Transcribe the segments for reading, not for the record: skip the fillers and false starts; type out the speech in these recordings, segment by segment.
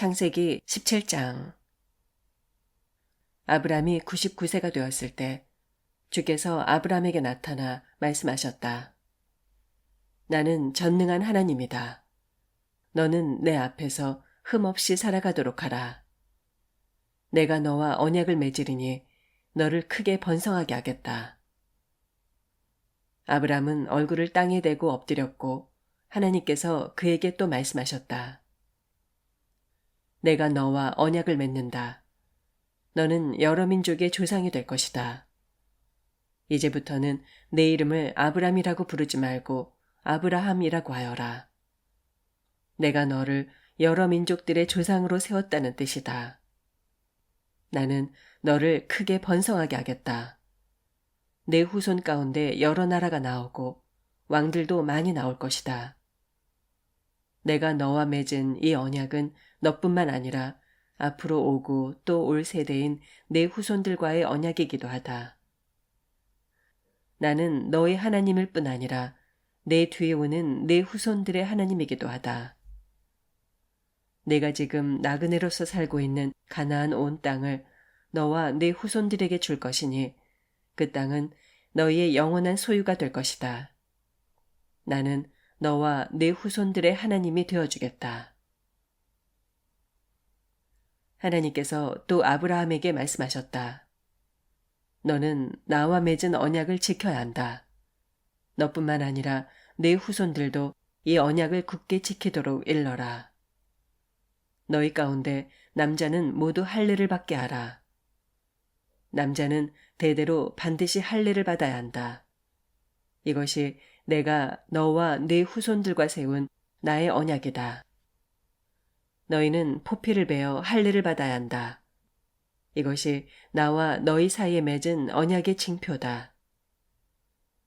창세기 17장. 아브람이 99세가 되었을 때 주께서 아브람에게 나타나 말씀하셨다. 나는 전능한 하나님이다. 너는 내 앞에서 흠없이 살아가도록 하라. 내가 너와 언약을 맺으리니 너를 크게 번성하게 하겠다. 아브람은 얼굴을 땅에 대고 엎드렸고 하나님께서 그에게 또 말씀하셨다. 내가 너와 언약을 맺는다. 너는 여러 민족의 조상이 될 것이다. 이제부터는 내 이름을 아브람이라고 부르지 말고 아브라함이라고 하여라. 내가 너를 여러 민족들의 조상으로 세웠다는 뜻이다. 나는 너를 크게 번성하게 하겠다. 내 후손 가운데 여러 나라가 나오고 왕들도 많이 나올 것이다. 내가 너와 맺은 이 언약은 너뿐만 아니라 앞으로 오고 또 올 세대인 내 후손들과의 언약이기도 하다. 나는 너의 하나님일 뿐 아니라 내 뒤에 오는 내 후손들의 하나님이기도 하다. 내가 지금 나그네로서 살고 있는 가나안 온 땅을 너와 내 후손들에게 줄 것이니 그 땅은 너희의 영원한 소유가 될 것이다. 나는 너와 내 후손들의 하나님이 되어주겠다. 하나님께서 또 아브라함에게 말씀하셨다. 너는 나와 맺은 언약을 지켜야 한다. 너뿐만 아니라 내 후손들도 이 언약을 굳게 지키도록 일러라. 너희 가운데 남자는 모두 할례를 받게 하라. 남자는 대대로 반드시 할례를 받아야 한다. 이것이 내가 너와 네 후손들과 세운 나의 언약이다. 너희는 포피를 베어 할례를 받아야 한다. 이것이 나와 너희 사이에 맺은 언약의 징표다.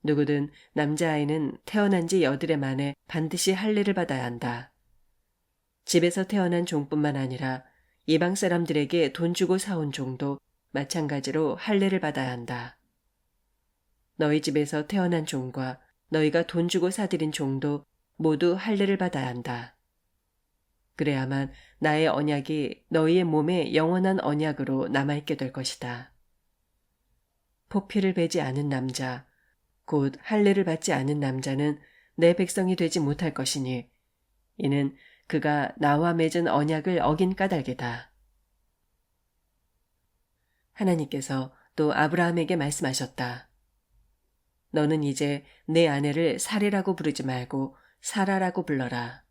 누구든 남자아이는 태어난 지 8해 만에 반드시 할례를 받아야 한다. 집에서 태어난 종뿐만 아니라 이방 사람들에게 돈 주고 사온 종도 마찬가지로 할례를 받아야 한다. 너희 집에서 태어난 종과 너희가 돈 주고 사들인 종도 모두 할례를 받아야 한다. 그래야만 나의 언약이 너희의 몸에 영원한 언약으로 남아있게 될 것이다. 포피를 베지 않은 남자, 곧 할례를 받지 않은 남자는 내 백성이 되지 못할 것이니 이는 그가 나와 맺은 언약을 어긴 까닭이다. 하나님께서 또 아브라함에게 말씀하셨다. 너는 이제 내 아내를 사레라고 부르지 말고 사라라고 불러라.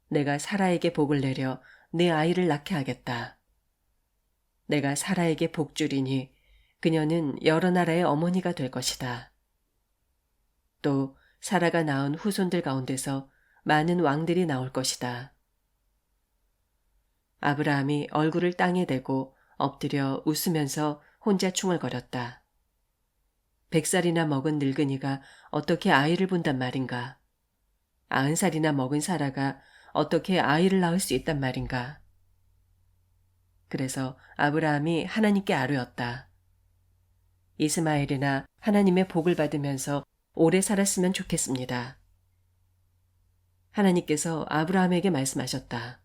내가 사라에게 복을 내려 내 아이를 낳게 하겠다. 내가 사라에게 복 주리니 그녀는 여러 나라의 어머니가 될 것이다. 또 사라가 낳은 후손들 가운데서 많은 왕들이 나올 것이다. 아브라함이 얼굴을 땅에 대고 엎드려 웃으면서 혼자 충얼거렸다. 100살이나 먹은 늙은이가 어떻게 아이를 본단 말인가? 90살이나 먹은 사라가 어떻게 아이를 낳을 수 있단 말인가? 그래서 아브라함이 하나님께 아뢰었다. 이스마엘이나 하나님의 복을 받으면서 오래 살았으면 좋겠습니다. 하나님께서 아브라함에게 말씀하셨다.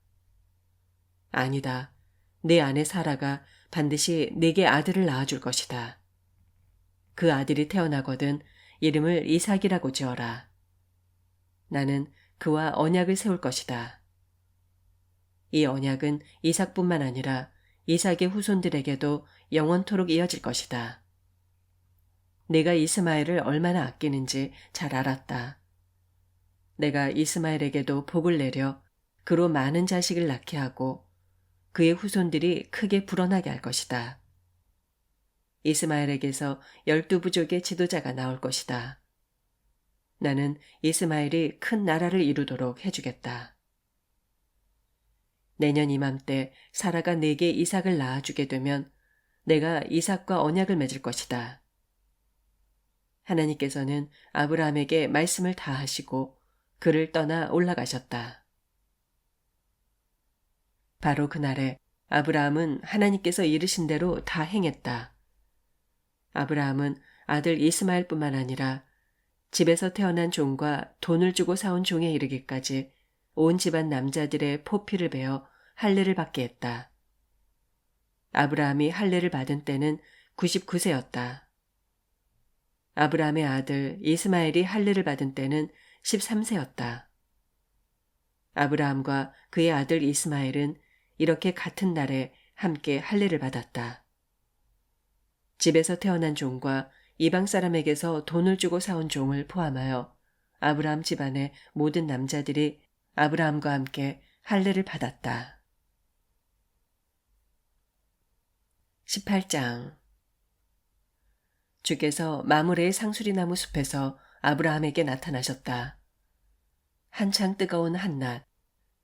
아니다. 내 아내 사라가 반드시 네게 아들을 낳아줄 것이다. 그 아들이 태어나거든 이름을 이삭이라고 지어라. 나는 그와 언약을 세울 것이다. 이 언약은 이삭뿐만 아니라 이삭의 후손들에게도 영원토록 이어질 것이다. 내가 이스마엘을 얼마나 아끼는지 잘 알았다. 내가 이스마엘에게도 복을 내려 그로 많은 자식을 낳게 하고 그의 후손들이 크게 불어나게 할 것이다. 이스마엘에게서 12부족의 지도자가 나올 것이다. 나는 이스마엘이 큰 나라를 이루도록 해주겠다. 내년 이맘때 사라가 내게 이삭을 낳아주게 되면 내가 이삭과 언약을 맺을 것이다. 하나님께서는 아브라함에게 말씀을 다 하시고 그를 떠나 올라가셨다. 바로 그날에 아브라함은 하나님께서 이르신 대로 다 행했다. 아브라함은 아들 이스마엘뿐만 아니라 집에서 태어난 종과 돈을 주고 사온 종에 이르기까지 온 집안 남자들의 포피를 베어 할례를 받게 했다. 아브라함이 할례를 받은 때는 99세였다. 아브라함의 아들 이스마엘이 할례를 받은 때는 13세였다. 아브라함과 그의 아들 이스마엘은 이렇게 같은 날에 함께 할례를 받았다. 집에서 태어난 종과 이방 사람에게서 돈을 주고 사온 종을 포함하여 아브라함 집안의 모든 남자들이 아브라함과 함께 할례를 받았다. 18장. 주께서 마므레의 상수리나무 숲에서 아브라함에게 나타나셨다. 한창 뜨거운 한낮,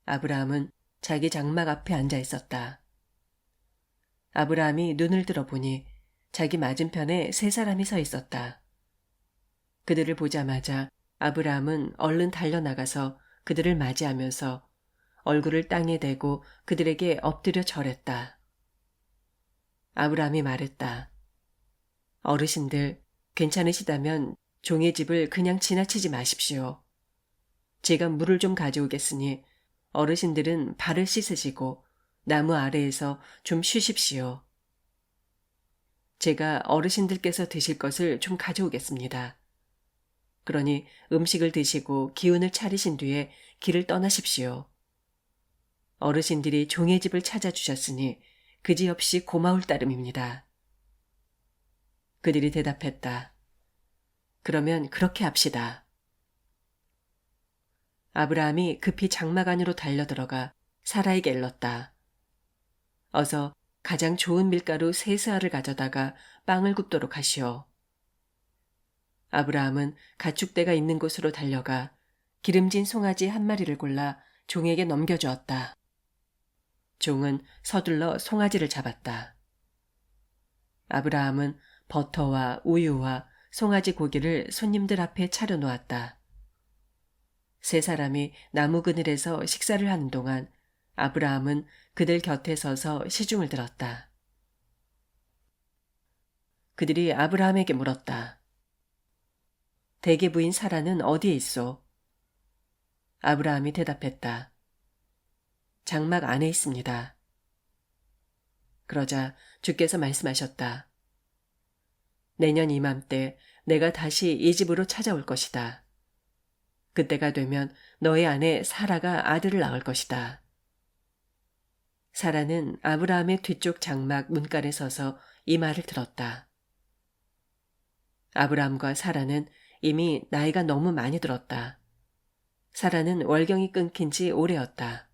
아브라함은 자기 장막 앞에 앉아 있었다. 아브라함이 눈을 들어보니 자기 맞은편에 세 사람이 서 있었다. 그들을 보자마자 아브라함은 얼른 달려나가서 그들을 맞이하면서 얼굴을 땅에 대고 그들에게 엎드려 절했다. 아브라함이 말했다. 어르신들, 괜찮으시다면 종의 집을 그냥 지나치지 마십시오. 제가 물을 좀 가져오겠으니 어르신들은 발을 씻으시고 나무 아래에서 좀 쉬십시오. 제가 어르신들께서 드실 것을 좀 가져오겠습니다. 그러니 음식을 드시고 기운을 차리신 뒤에 길을 떠나십시오. 어르신들이 종의 집을 찾아주셨으니 그지없이 고마울 따름입니다. 그들이 대답했다. 그러면 그렇게 합시다. 아브라함이 급히 장막 안으로 달려들어가 사라에게 일렀다. 어서 가장 좋은 밀가루 3스아를 가져다가 빵을 굽도록 하시오. 아브라함은 가축대가 있는 곳으로 달려가 기름진 송아지 1마리를 골라 종에게 넘겨주었다. 종은 서둘러 송아지를 잡았다. 아브라함은 버터와 우유와 송아지 고기를 손님들 앞에 차려놓았다. 세 사람이 나무 그늘에서 식사를 하는 동안 아브라함은 그들 곁에 서서 시중을 들었다. 그들이 아브라함에게 물었다. 대개 부인 사라는 어디에 있소? 아브라함이 대답했다. 장막 안에 있습니다. 그러자 주께서 말씀하셨다. 내년 이맘때 내가 다시 이 집으로 찾아올 것이다. 그때가 되면 너의 아내 사라가 아들을 낳을 것이다. 사라는 아브라함의 뒤쪽 장막 문간에 서서 이 말을 들었다. 아브라함과 사라는 이미 나이가 너무 많이 들었다. 사라는 월경이 끊긴 지 오래였다.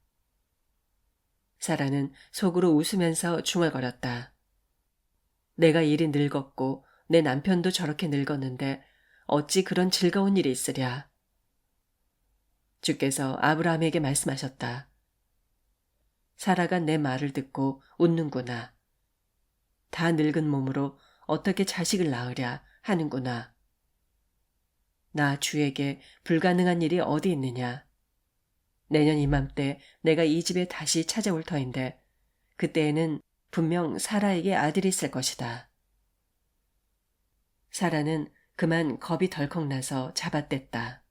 사라는 속으로 웃으면서 중얼거렸다. 내가 이리 늙었고 내 남편도 저렇게 늙었는데 어찌 그런 즐거운 일이 있으랴. 주께서 아브라함에게 말씀하셨다. 사라가 내 말을 듣고 웃는구나. 다 늙은 몸으로 어떻게 자식을 낳으랴 하는구나. 나 주에게 불가능한 일이 어디 있느냐. 내년 이맘때 내가 이 집에 다시 찾아올 터인데 그때에는 분명 사라에게 아들이 있을 것이다. 사라는 그만 겁이 덜컥 나서 잡아댔다.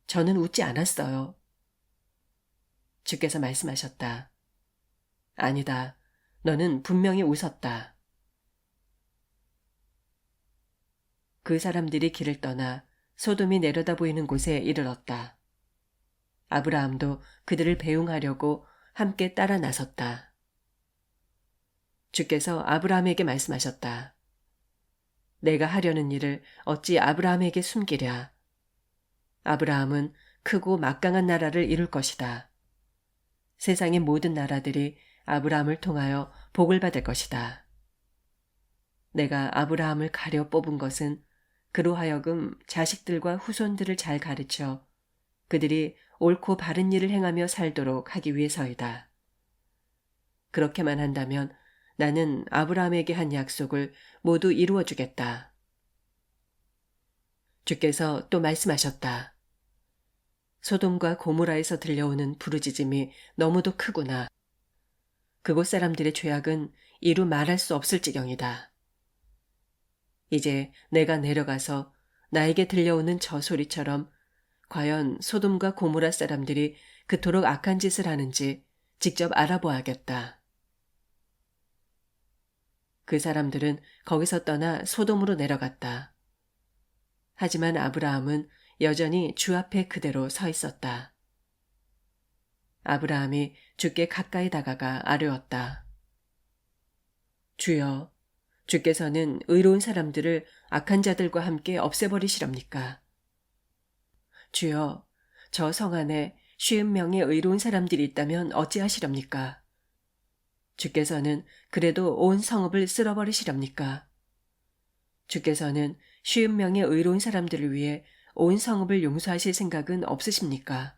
저는 웃지 않았어요. 주께서 말씀하셨다. 아니다. 너는 분명히 웃었다. 그 사람들이 길을 떠나 소돔이 내려다 보이는 곳에 이르렀다. 아브라함도 그들을 배웅하려고 함께 따라 나섰다. 주께서 아브라함에게 말씀하셨다. 내가 하려는 일을 어찌 아브라함에게 숨기랴. 아브라함은 크고 막강한 나라를 이룰 것이다. 세상의 모든 나라들이 아브라함을 통하여 복을 받을 것이다. 내가 아브라함을 가려 뽑은 것은 그로 하여금 자식들과 후손들을 잘 가르쳐 그들이 옳고 바른 일을 행하며 살도록 하기 위해서이다. 그렇게만 한다면 나는 아브라함에게 한 약속을 모두 이루어 주겠다. 주께서 또 말씀하셨다. 소돔과 고모라에서 들려오는 부르짖음이 너무도 크구나. 그곳 사람들의 죄악은 이루 말할 수 없을 지경이다. 이제 내가 내려가서 나에게 들려오는 저 소리처럼 과연 소돔과 고모라 사람들이 그토록 악한 짓을 하는지 직접 알아보아야겠다. 그 사람들은 거기서 떠나 소돔으로 내려갔다. 하지만 아브라함은 여전히 주 앞에 그대로 서 있었다. 아브라함이 주께 가까이 다가가 아뢰었다. 주여, 주께서는 의로운 사람들을 악한 자들과 함께 없애버리시렵니까? 주여, 저 성 안에 50명의 의로운 사람들이 있다면 어찌하시렵니까? 주께서는 그래도 온 성읍을 쓸어버리시렵니까? 주께서는 50명의 의로운 사람들을 위해 온 성읍을 용서하실 생각은 없으십니까?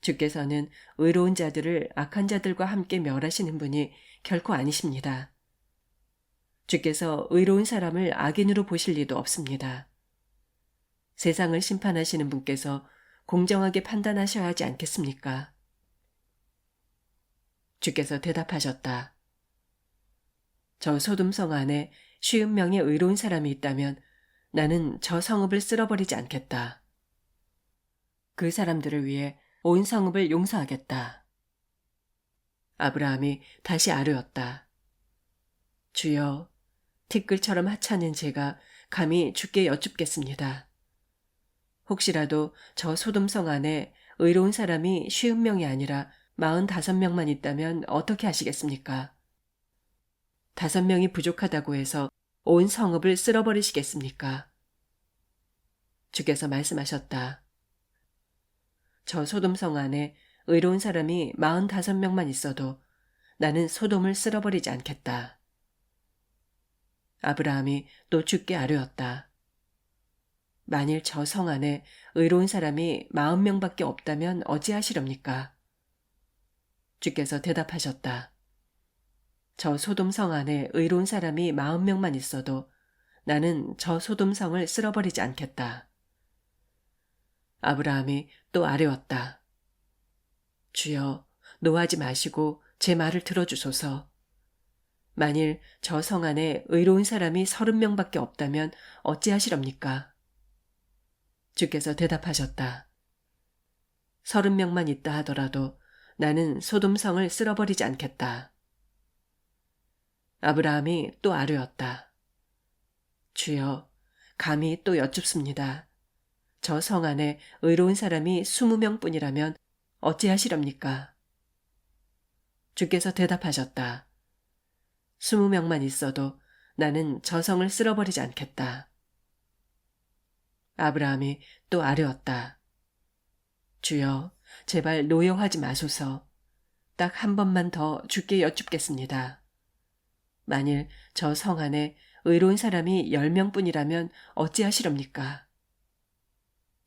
주께서는 의로운 자들을 악한 자들과 함께 멸하시는 분이 결코 아니십니다. 주께서 의로운 사람을 악인으로 보실 리도 없습니다. 세상을 심판하시는 분께서 공정하게 판단하셔야 하지 않겠습니까? 주께서 대답하셨다. 저 소돔성 안에 50명의 의로운 사람이 있다면 나는 저 성읍을 쓸어버리지 않겠다. 그 사람들을 위해 온 성읍을 용서하겠다. 아브라함이 다시 아뢰었다. 주여, 티끌처럼 하찮은 제가 감히 주께 여쭙겠습니다. 혹시라도 저 소돔성 안에 의로운 사람이 50명이 아니라 45명만 있다면 어떻게 하시겠습니까? 5명이 부족하다고 해서 온 성읍을 쓸어버리시겠습니까? 주께서 말씀하셨다. 저 소돔성 안에 의로운 사람이 45명만 있어도 나는 소돔을 쓸어버리지 않겠다. 아브라함이 또 주께 아뢰었다. 만일 저 성 안에 의로운 사람이 40명밖에 없다면 어찌하시렵니까? 주께서 대답하셨다. 저 소돔 성 안에 의로운 사람이 40명만 있어도 나는 저 소돔 성을 쓸어버리지 않겠다. 아브라함이 또 아뢰었다. 주여, 노하지 마시고 제 말을 들어주소서. 만일 저 성 안에 의로운 사람이 30명밖에 없다면 어찌하시렵니까? 주께서 대답하셨다. 30명만 있다 하더라도 나는 소돔성을 쓸어버리지 않겠다. 아브라함이 또 아뢰었다. 주여, 감히 또 여쭙습니다. 저 성 안에 의로운 사람이 20명뿐이라면 어찌하시렵니까? 주께서 대답하셨다. 20명만 있어도 나는 저 성을 쓸어버리지 않겠다. 아브라함이 또 아뢰었다. 주여, 제발 노여하지 마소서. 딱 한 번만 더 주께 여쭙겠습니다. 만일 저 성 안에 의로운 사람이 10명뿐이라면 어찌하시렵니까?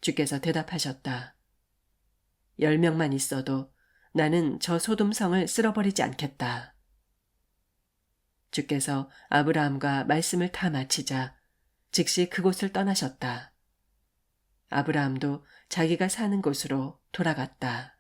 주께서 대답하셨다. 10명만 있어도 나는 저 소돔성을 쓸어버리지 않겠다. 주께서 아브라함과 말씀을 다 마치자 즉시 그곳을 떠나셨다. 아브라함도 자기가 사는 곳으로 돌아갔다.